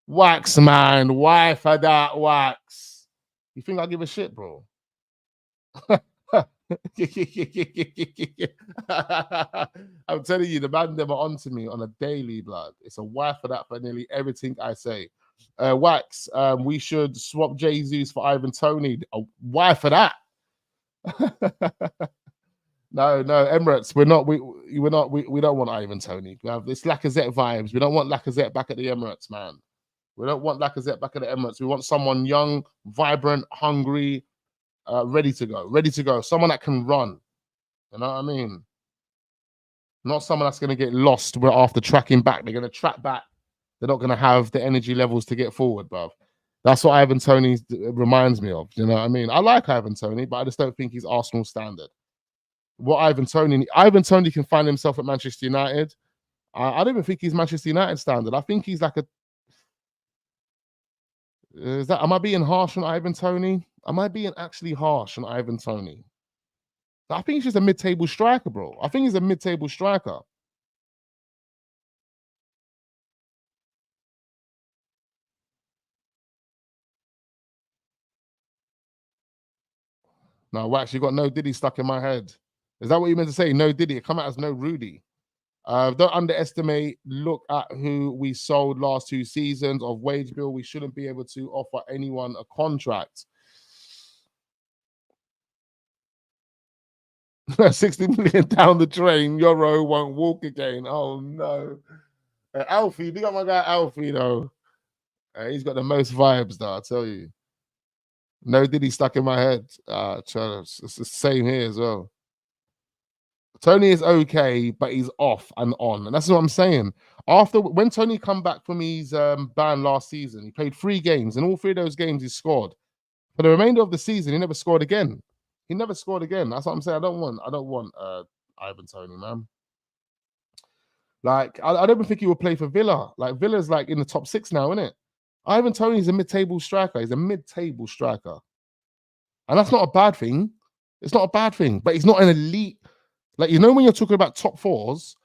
Wax, man. Why for that wax? You think I give a shit, bro? I'm telling you, the man them are onto me on a daily, blood. It's a why for that for nearly everything I say. Wax, we should swap Jesus for Ivan Toney. Why for that? No, Emirates. We don't want Ivan Toney. We have this Lacazette vibes. We don't want Lacazette back at the Emirates, man. We don't want Lacazette back at the Emirates. We want someone young, vibrant, hungry, ready to go. Someone that can run. You know what I mean? Not someone that's going to get lost after tracking back. They're going to track back. They're not going to have the energy levels to get forward, bruv. That's what Ivan Toney reminds me of. You know what I mean? I like Ivan Toney, but I just don't think he's Arsenal standard. What Ivan Toney can find himself at Manchester United. I don't even think he's Manchester United standard. I think he's like am I being harsh on Ivan Toney? Am I being actually harsh on Ivan Toney? I think he's just a mid-table striker, bro. I think he's a mid-table striker. No, Wax, you got no Diddy stuck in my head. Is that what you meant to say? No Diddy. It come out as no Rudy. Don't underestimate. Look at who we sold last 2 seasons of wage bill. We shouldn't be able to offer anyone a contract. 60 million down the drain. Euro won't walk again. Oh no. Alfie, big up my guy Alfie though. He's got the most vibes though, I tell you. No Diddy stuck in my head. It's the same here as well. Tony is okay, but he's off and on. And that's what I'm saying. When Tony come back from his ban last season, he played 3 games. And all 3 of those games he scored. For the remainder of the season, he never scored again. That's what I'm saying. I don't want Ivan Toney, man. Like, I don't even think he will play for Villa. Like, Villa's like in the top 6 now, isn't it? Ivan Toney's a mid-table striker. He's a mid-table striker. And that's not a bad thing. It's not a bad thing, but he's not an elite. Like, you know, when you're talking about top 4s,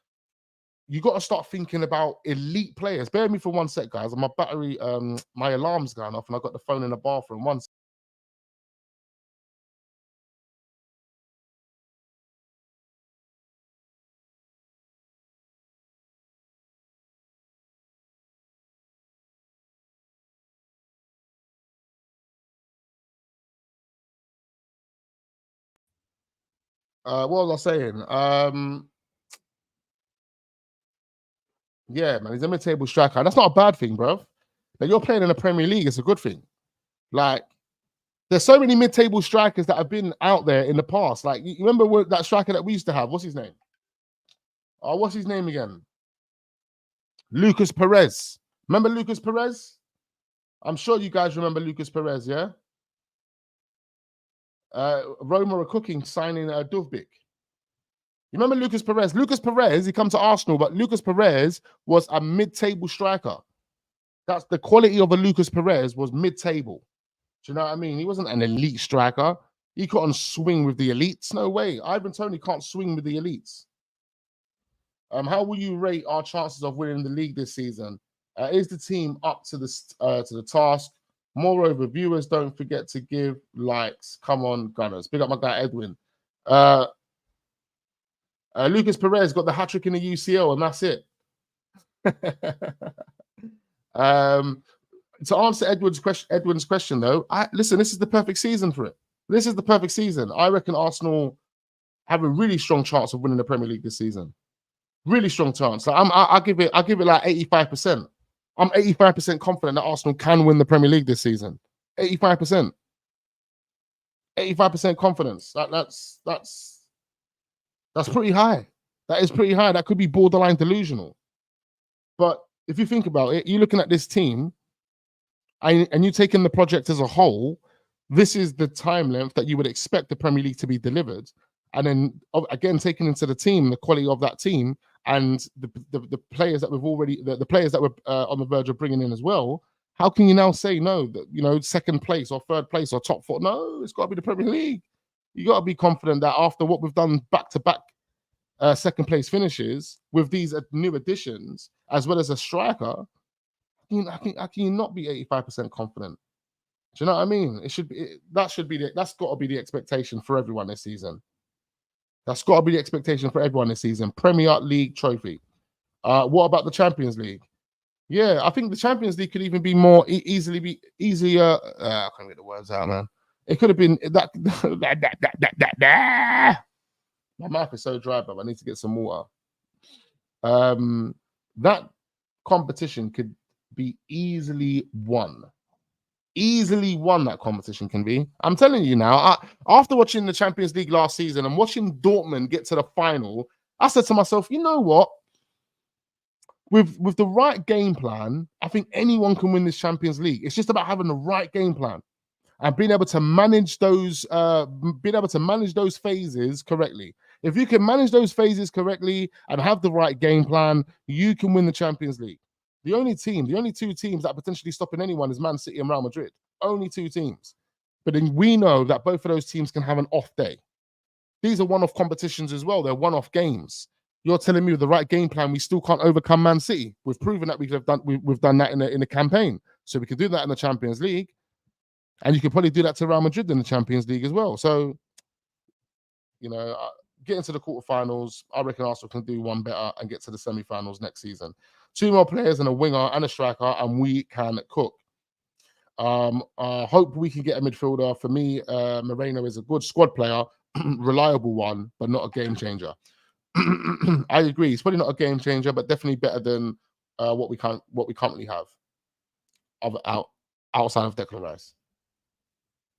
you got to start thinking about elite players. Bear with me for 1 sec, guys. My battery, my alarm's going off, and I got the phone in the bathroom. One sec. What was I saying? Yeah, man, he's a mid-table striker. That's not a bad thing, bro. Like, you're playing in the Premier League, it's a good thing. Like, there's so many mid-table strikers that have been out there in the past. Like, you remember that striker that we used to have? What's his name? Oh, what's his name again? Lucas Perez. Remember Lucas Perez? I'm sure you guys remember Lucas Perez, yeah? Roma are cooking, signing Dovbik. You remember Lucas Perez? Lucas Perez, he come to Arsenal, but Lucas Perez was a mid-table striker. That's the quality of a Lucas Perez, was mid-table. Do you know what I mean? He wasn't an elite striker. He couldn't swing with the elites. No way. Ivan Toney can't swing with the elites. How will you rate our chances of winning the league this season? Is the team up to the task? Moreover, viewers, don't forget to give likes. Come on, Gunners. Big up my guy Edwin. Lucas Perez got the hat-trick in the UCL, and that's it. To answer Edwin's question, though, listen, this is the perfect season for it. This is the perfect season. I reckon Arsenal have a really strong chance of winning the Premier League this season. Really strong chance. Like, I give it like 85%. I'm 85% confident that Arsenal can win the Premier League this season. 85%. 85% confidence. That's pretty high. That is pretty high. That could be borderline delusional. But if you think about it, you're looking at this team and you're taking the project as a whole, this is the time length that you would expect the Premier League to be delivered. And then, again, taking into the team, the quality of that team and the players that we've already, the players that we're on the verge of bringing in as well, how can you now say no, that, you know, second place or third place or top 4? No, it's got to be the Premier League. You got to be confident that after what we've done back-to-back second place finishes with these new additions, as well as a striker, how can you not be 85% confident? Do you know what I mean? That's got to be the expectation for everyone this season. That's got to be the expectation for everyone this season. Premier League trophy. What about the Champions League? Yeah, I think the Champions League could even be more easier. I can't get the words out, man. It could have been that. My mouth is so dry, but I need to get some water. That competition could be easily won. Easily won, that competition can be. I'm telling you now, after watching the Champions League last season and watching Dortmund get to the final, I said to myself, you know what? With the right game plan, I think anyone can win this Champions League. It's just about having the right game plan and being able to manage those phases correctly. If you can manage those phases correctly and have the right game plan, you can win the Champions League. The only two teams that are potentially stopping anyone is Man City and Real Madrid. Only two teams. But then we know that both of those teams can have an off day. These are one-off competitions as well. They're one-off games. You're telling me with the right game plan, we still can't overcome Man City. We've proven that we've done that in the campaign. So we can do that in the Champions League. And you can probably do that to Real Madrid in the Champions League as well. So, you know, get into the quarterfinals. I reckon Arsenal can do one better and get to the semi-finals next season. 2 more players and a winger and a striker, and we can cook. Hope we can get a midfielder. For me, Merino is a good squad player, reliable one, but not a game changer. I agree. He's probably not a game changer, but definitely better than what we currently have outside of Declan Rice.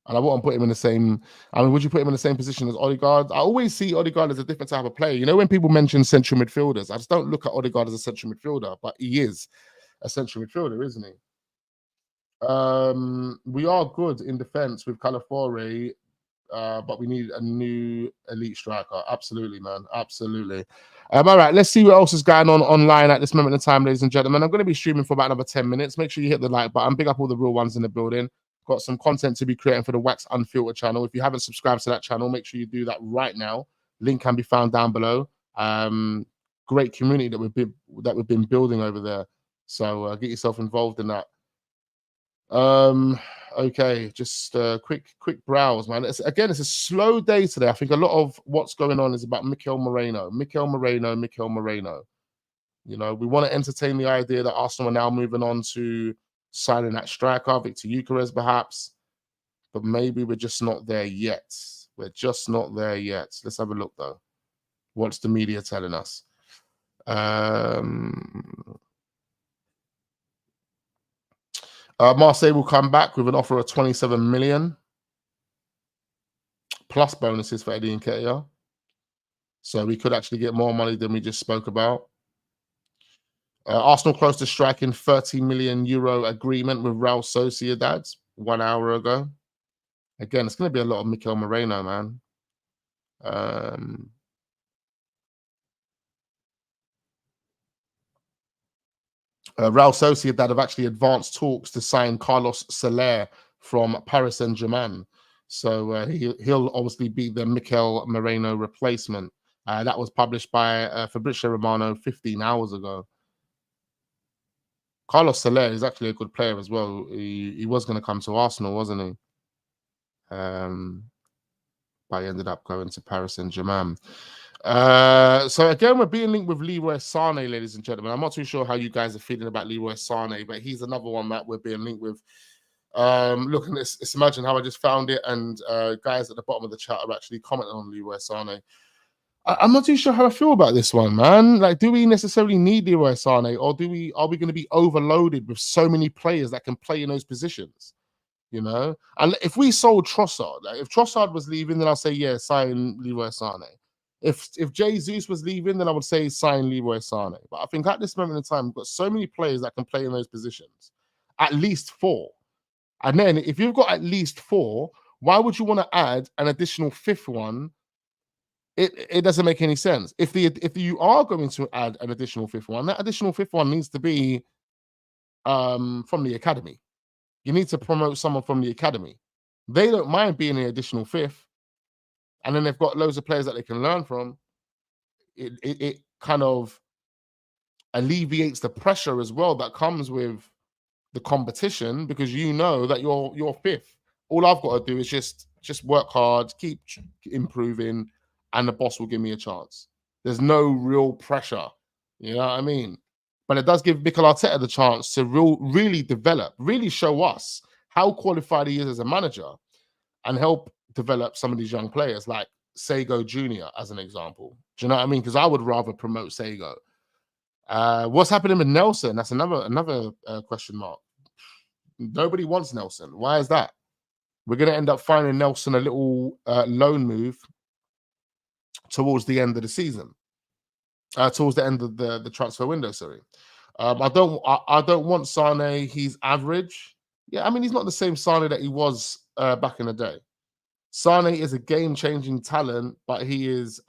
And I wouldn't put him in the same. I mean, would you put him in the same position as Odegaard? I always see Odegaard as a different type of player. You know, when people mention central midfielders, I just don't look at Odegaard as a central midfielder, but he is a central midfielder, isn't he? We are good in defense with Calafiore, but we need a new elite striker. Absolutely, man. Absolutely. All right, let's see what else is going on online at this moment in time, ladies and gentlemen. I'm going to be streaming for about another 10 minutes. Make sure you hit the like button. Big up all the real ones in the building. Got some content to be creating for the Wax Unfiltered channel. If you haven't subscribed to that channel, make sure you do that right now. Link can be found down below. Great community that we've been building over there. So get yourself involved in that. Okay, just quick browse, man. It's a slow day today. I think a lot of what's going on is about Mikel Moreno. You know, we want to entertain the idea that Arsenal are now moving on to signing that striker, Viktor Gyokeres, perhaps, but maybe we're just not there yet. We're just not there yet. Let's have a look though. What's the media telling us? Marseille will come back with an offer of 27 million plus bonuses for Eddie Nketiah. So we could actually get more money than we just spoke about. Arsenal close to striking 30 million euro agreement with Real Sociedad 1 hour ago. Again, it's going to be a lot of Mikel Moreno, man. Real Sociedad have actually advanced talks to sign Carlos Soler from Paris Saint-Germain. So he'll obviously be the Mikel Moreno replacement. That was published by Fabrizio Romano 15 hours ago. Carlos Soler is actually a good player as well. He was going to come to Arsenal, wasn't he? But he ended up going to Paris Saint-Germain. So again, we're being linked with Leroy Sané, ladies and gentlemen. I'm not too sure how you guys are feeling about Leroy Sané, but he's another one that we're being linked with. Look, let's imagine how I just found it, and guys at the bottom of the chat are actually commenting on Leroy Sané. I'm not too sure how I feel about this one, man. Like, do we necessarily need Leroy Sané, or are we going to be overloaded with so many players that can play in those positions? You know, and if we sold Trossard, like if Trossard was leaving, then I'll say, yeah, sign Leroy Sané. If Jesus was leaving, then I would say sign Leroy Sané. But I think at this moment in time, we've got so many players that can play in those positions, at least 4. And then if you've got at least 4, why would you want to add an additional 5th one? It doesn't make any sense. If you are going to add an additional 5th one, that additional 5th one needs to be from the academy. You need to promote someone from the academy. They don't mind being an additional 5th. And then they've got loads of players that they can learn from. It kind of alleviates the pressure as well that comes with the competition, because you know that you're 5th. All I've got to do is just work hard, keep improving, and the boss will give me a chance. There's no real pressure. You know what I mean? But it does give Mikel Arteta the chance to really develop, really show us how qualified he is as a manager, and help develop some of these young players, like Sego Jr. as an example. Do you know what I mean? Because I would rather promote Sego. What's happening with Nelson? That's another question mark. Nobody wants Nelson. Why is that? We're going to end up finding Nelson a little loan move towards the end of the season, towards the end of the transfer window. Sorry, I don't want Sané. He's average. Yeah, I mean, he's not the same Sané that he was back in the day. Sané is a game-changing talent, but he is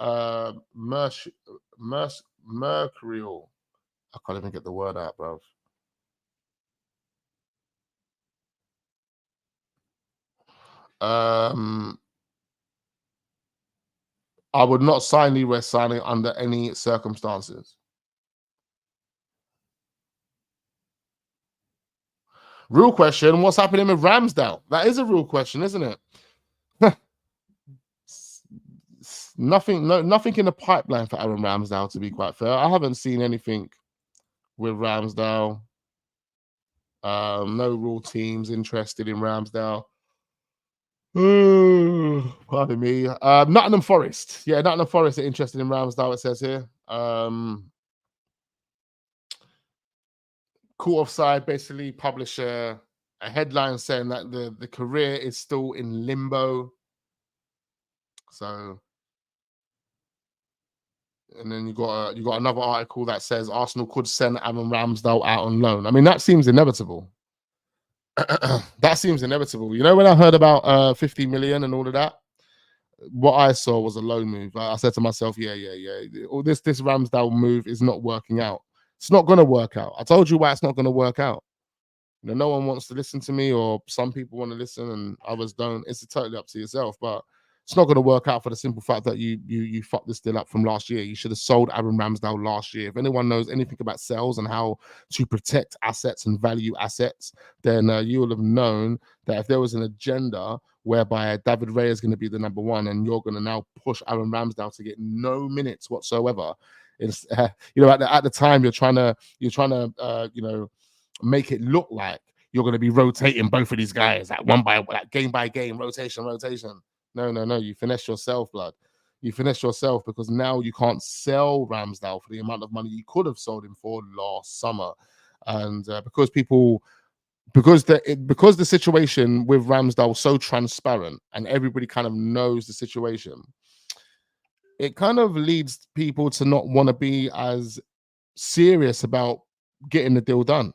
mercurial. I can't even get the word out, bro. I would not sign Leroy Sané under any circumstances. Real question, what's happening with Ramsdale? That is a real question, isn't it? Nothing in the pipeline for Aaron Ramsdale, to be quite fair. I haven't seen anything with Ramsdale. No real teams interested in Ramsdale. Pardon me. Nottingham Forest. Yeah, Nottingham Forest are interested in Ramsdale, it says here. Court Offside basically publish a headline saying that the career is still in limbo. So, and then you got another article that says Arsenal could send Aaron Ramsdale out on loan. I mean, that seems inevitable. That seems inevitable. You know, when I heard about 50 million and all of that, what I saw was a low move. I said to myself, yeah. All this Ramsdale move is not working out. It's not going to work out. I told you why it's not going to work out. You know, no one wants to listen to me, or some people want to listen and others don't. It's totally up to yourself, but it's not going to work out for the simple fact that you fucked this deal up from last year. You should have sold Aaron Ramsdale last year. If anyone knows anything about sales and how to protect assets and value assets, then you will have known that if there was an agenda whereby David Raya is going to be the number one, and you're going to now push Aaron Ramsdale to get no minutes whatsoever. It's you know, at the time you're trying to you know, make it look like you're going to be rotating both of these guys like game by game, rotation. No. You finesse yourself, blood. You finesse yourself because now you can't sell Ramsdale for the amount of money you could have sold him for last summer, and because the situation with Ramsdale was so transparent and everybody kind of knows the situation, it kind of leads people to not want to be as serious about getting the deal done.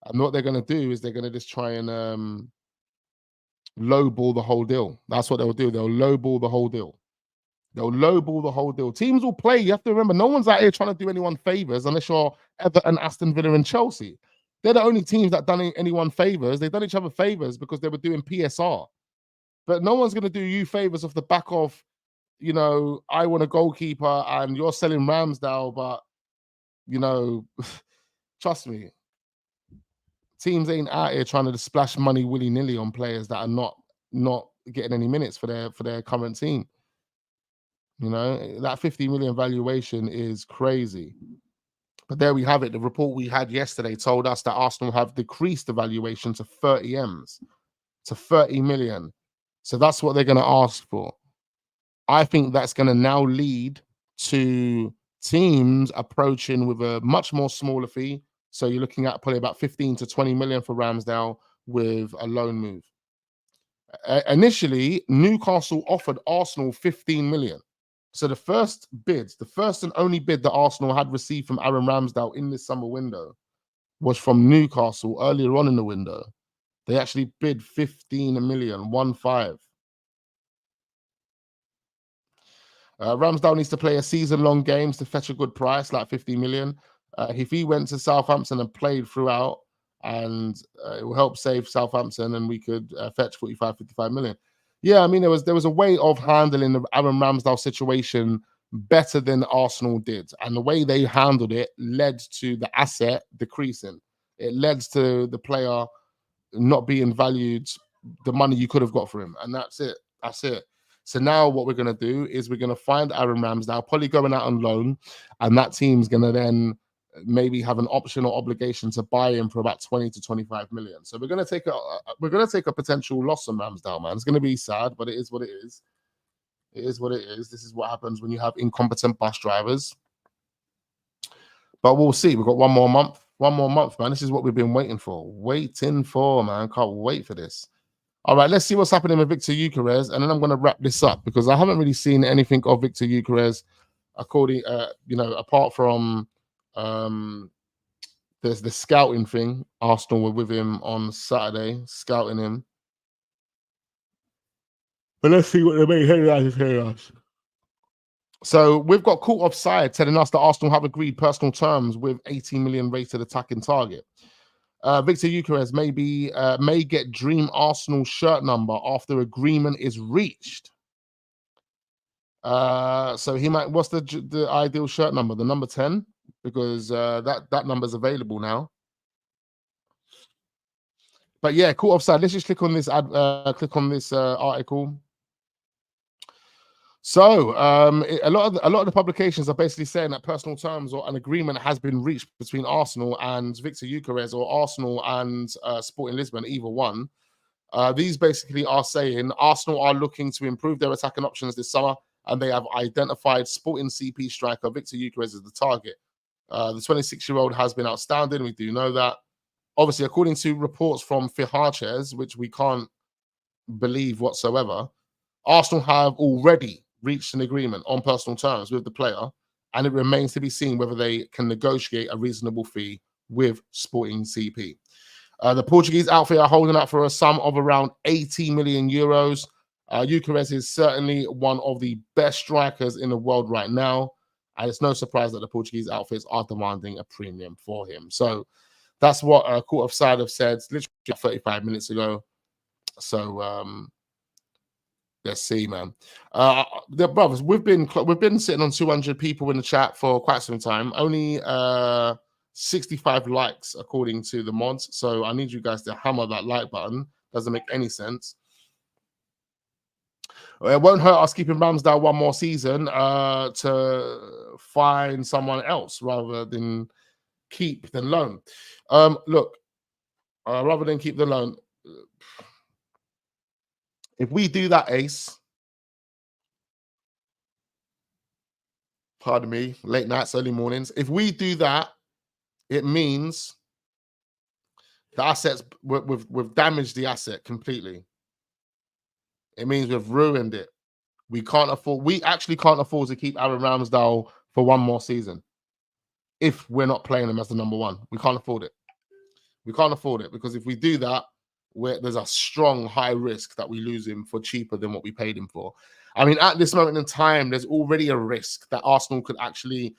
And what they're going to do is they're going to just try and lowball the whole deal. That's what they'll do. They'll lowball the whole deal. Teams will play. You have to remember, no one's out here trying to do anyone favors unless you're Everton, Aston Villa, and Chelsea. They're the only teams that done anyone favors. They've done each other favors because they were doing PSR. But no one's going to do you favors off the back of, you know, I want a goalkeeper and you're selling Ramsdale, but, you know, trust me, teams ain't out here trying to splash money willy-nilly on players that are not getting any minutes for their current team. You know, that 50 million valuation is crazy. But there we have it. The report we had yesterday told us that Arsenal have decreased the valuation to 30 M's, to 30 million. So that's what they're going to ask for. I think that's going to now lead to teams approaching with a much more smaller fee. So you're looking at probably about 15 to 20 million for Ramsdale with a loan move. Initially, Newcastle offered Arsenal 15 million. So the first and only bid that Arsenal had received from Aaron Ramsdale in this summer window was from Newcastle earlier on in the window. They actually bid 15 million, 1-5. Ramsdale needs to play a season-long games to fetch a good price, like 50 million. If he went to Southampton and played throughout, and it will help save Southampton, and we could fetch 45, 55 million. Yeah, I mean, there was a way of handling the Aaron Ramsdale situation better than Arsenal did. And the way they handled it led to the asset decreasing. It led to the player not being valued the money you could have got for him. And that's it. So now what we're going to do is we're going to find Aaron Ramsdale, probably going out on loan, and that team's going to then maybe have an option or obligation to buy him for about 20 to 25 million. So we're going to take a potential loss on Ramsdale, man. It's going to be sad, but it is what it is. It is what it is. This is what happens when you have incompetent bus drivers. But we'll see. We've got one more month, man. This is what we've been waiting for, man. Can't wait for this. All right, let's see what's happening with Viktor Gyokeres, and then I'm going to wrap this up because I haven't really seen anything of Viktor Gyokeres, according, apart from there's the scouting thing. Arsenal were with him on Saturday, scouting him. But let's see what the main headlines here. So we've got caught offside telling us that Arsenal have agreed personal terms with 18 million rated attacking target. Viktor Gyokeres may get dream Arsenal shirt number after agreement is reached. So he might. What's the ideal shirt number? The number 10, because that number is available now. But yeah, caught offside. Let's just click on this article. So a lot of the publications are basically saying that personal terms or an agreement has been reached between Arsenal and Viktor Gyokeres, or Arsenal and Sporting Lisbon, either one. These basically are saying Arsenal are looking to improve their attacking options this summer, and they have identified Sporting CP striker Viktor Gyokeres as the target. The 26-year-old has been outstanding. We do know that. Obviously, according to reports from Fiharches, which we can't believe whatsoever, Arsenal have already reached an agreement on personal terms with the player, and it remains to be seen whether they can negotiate a reasonable fee with Sporting CP. The Portuguese outfit are holding out for a sum of around 80 million euros. Gyokeres is certainly one of the best strikers in the world right now. And it's no surprise that the Portuguese outfits are demanding a premium for him. So that's what Court of Side have said literally 35 minutes ago. So let's see, man. The brothers, we've been sitting on 200 people in the chat for quite some time. Only 65 likes according to the mods. So I need you guys to hammer that like button. Doesn't make any sense. It won't hurt us keeping Ramsdale one more season to find someone else rather than keep the loan. Look, rather than keep the loan, if we do that, Ace, pardon me, late nights, early mornings, if we do that, it means the assets, we've damaged the asset completely. It means we've ruined it. We actually can't afford to keep Aaron Ramsdale for one more season if we're not playing him as the number one. We can't afford it. We can't afford it, because if we do that, there's a strong high risk that we lose him for cheaper than what we paid him for. I mean, at this moment in time, there's already a risk that Arsenal could actually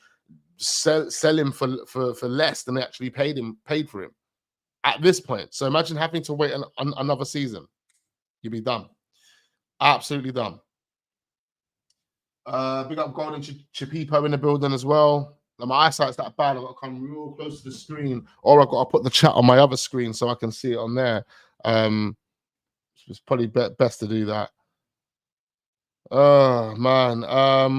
sell him for less than they actually paid for him at this point. So imagine having to wait another season. You'd be done. Absolutely done. Big up Golden Chipipo in the building as well. Now, my eyesight's that bad. I've got to come real close to the screen, or I've got to put the chat on my other screen so I can see it on there. It's probably best to do that. Oh man,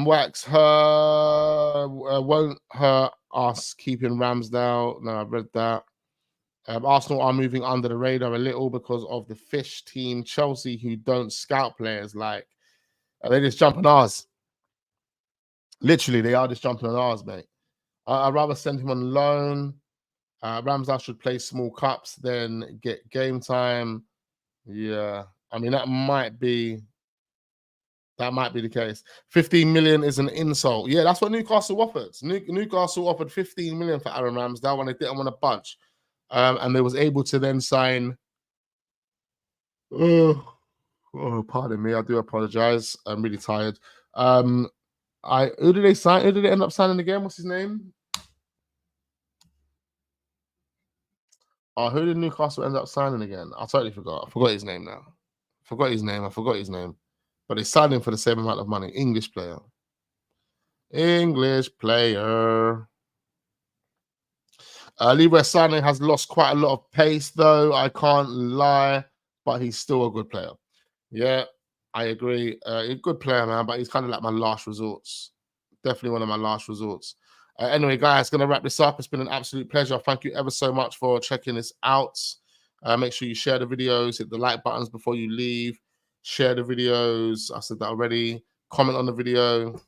Wax won't hurt us keeping Ramsdale. No, I've read that. Arsenal are moving under the radar a little because of the fish team Chelsea, who don't scout players. Like, they just jump on ours. Literally, they are just jumping on ours, mate. I'd rather send him on loan. Ramsdale should play small cups, then get game time. Yeah, I mean, that might be the case. 15 million is an insult. Yeah, that's what Newcastle offered. Newcastle offered 15 million for Aaron Ramsdale when they didn't want to budge. And they was able to then sign. Oh, pardon me. I do apologize. I'm really tired. Who did they sign? Who did they end up signing again? What's his name? Oh, who did Newcastle end up signing again? I totally forgot. I forgot his name now. I forgot his name. But they signed him for the same amount of money. English player. Leroy Sané has lost quite a lot of pace, though. I can't lie, but he's still a good player. Yeah, I agree. He's a good player, man, but he's kind of like my last resorts. Definitely one of my last resorts. Anyway, guys, going to wrap this up. It's been an absolute pleasure. Thank you ever so much for checking this out. Make sure you share the videos, hit the like buttons before you leave. Share the videos. I said that already. Comment on the video.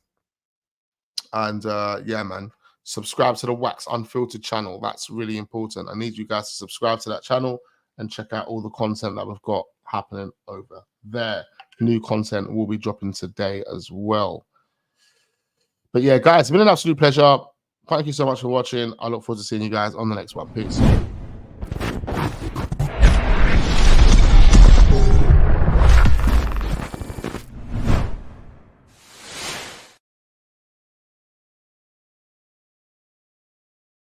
And yeah, man, subscribe to the Wax Unfiltered channel. That's really important. I need you guys to subscribe to that channel and check out all the content that we've got happening over there. New content will be dropping today as well. But yeah, guys, it's been an absolute pleasure. Thank you so much for watching. I look forward to seeing you guys on the next one. Peace.